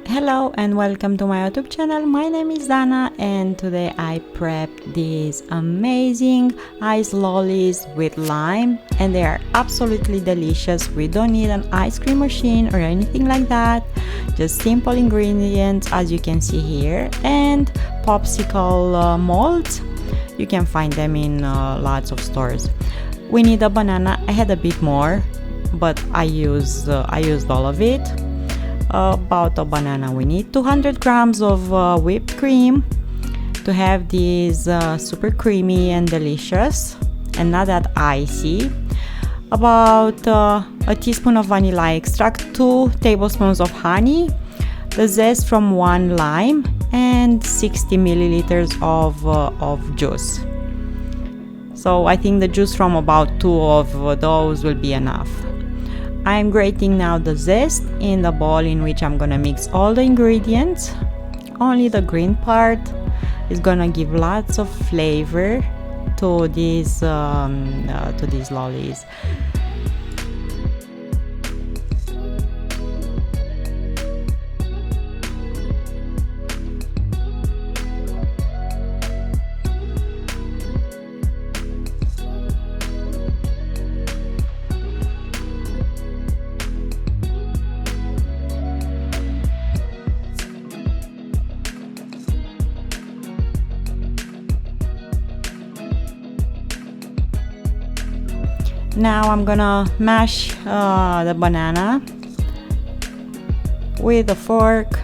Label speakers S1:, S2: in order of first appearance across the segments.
S1: Hello and welcome to my YouTube channel. My name is Dana and today I prepped these amazing ice lollies with lime and they are absolutely delicious. We don't need an ice cream machine or anything like that. Just simple ingredients as you can see here and popsicle molds. You can find them in lots of stores. We need a banana. I had a bit more, but I used all of it. About a banana we need 200 grams of whipped cream to have these super creamy and delicious and not that icy. About a teaspoon of vanilla extract, 2 tablespoons of honey, the zest from 1 lime and 60 milliliters of juice. So I think the juice from about 2 of those will be enough. I'm grating now the zest in the bowl in which I'm gonna mix all the ingredients. Only the green part is gonna give lots of flavor to these lollies. Now I'm gonna mash the banana with a fork.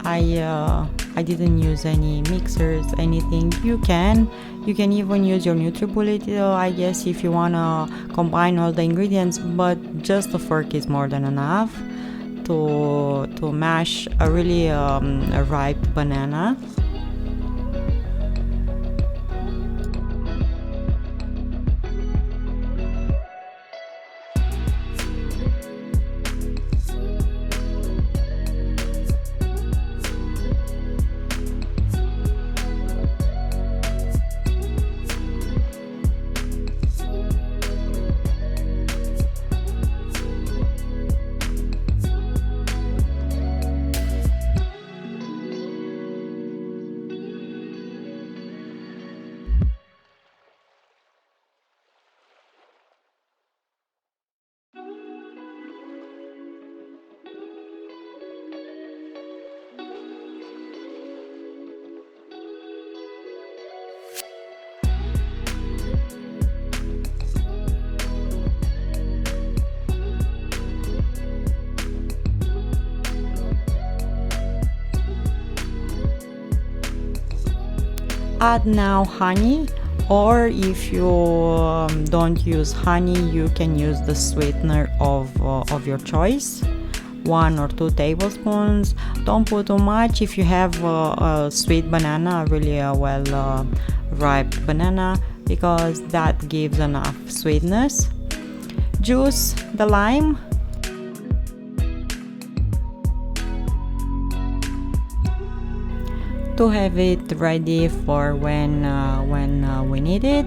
S1: I didn't use any mixers, anything. You can even use your NutriBullet, I guess, if you wanna combine all the ingredients, but just a fork is more than enough to mash a really a ripe banana. Add now honey, or if you don't use honey, you can use the sweetener of your choice, 1 or 2 tablespoons. Don't put too much. If you have a sweet banana, really a well ripe banana, because that gives enough sweetness. Juice the lime. To have it ready for when we need it.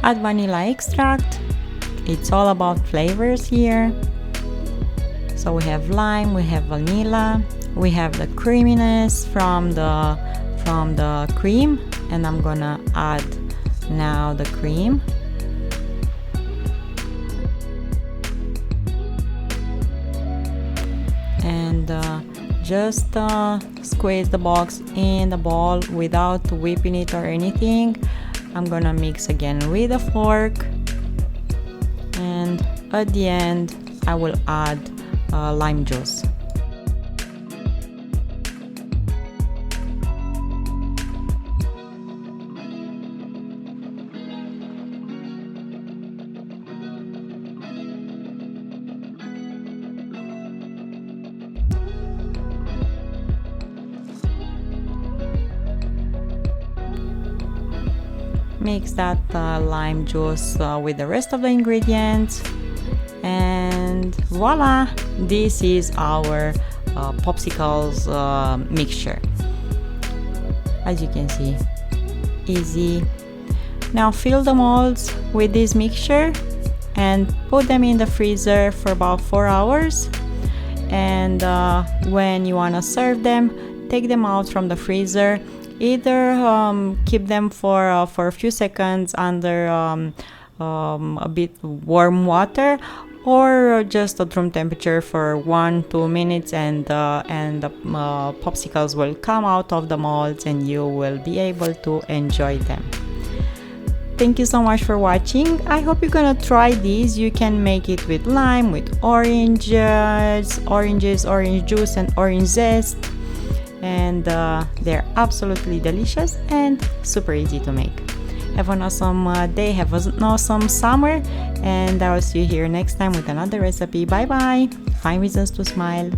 S1: Add vanilla extract. It's all about flavors here. So we have lime, we have vanilla, we have the creaminess from the cream, and I'm gonna add now the cream. And just squeeze the box in the bowl without whipping it or anything. I'm gonna mix again with a fork, and at the end I will add lime juice. Mix that lime juice with the rest of the ingredients, and voila, this is our popsicles mixture. as you can see, easy. Now fill the molds with this mixture and put them in the freezer for about 4 hours. And when you want to serve them, take them out from the freezer. Either keep them for a few seconds under a bit warm water, or just at room temperature for 1-2 minutes, and the popsicles will come out of the molds and you will be able to enjoy them. Thank you so much for watching. I hope you're gonna try these. You can make it with lime, with oranges, orange juice and orange zest, and they're absolutely delicious and super easy to make. Have an awesome day, have an awesome summer, and I will see you here next time with another recipe. Bye bye. Find reasons to smile.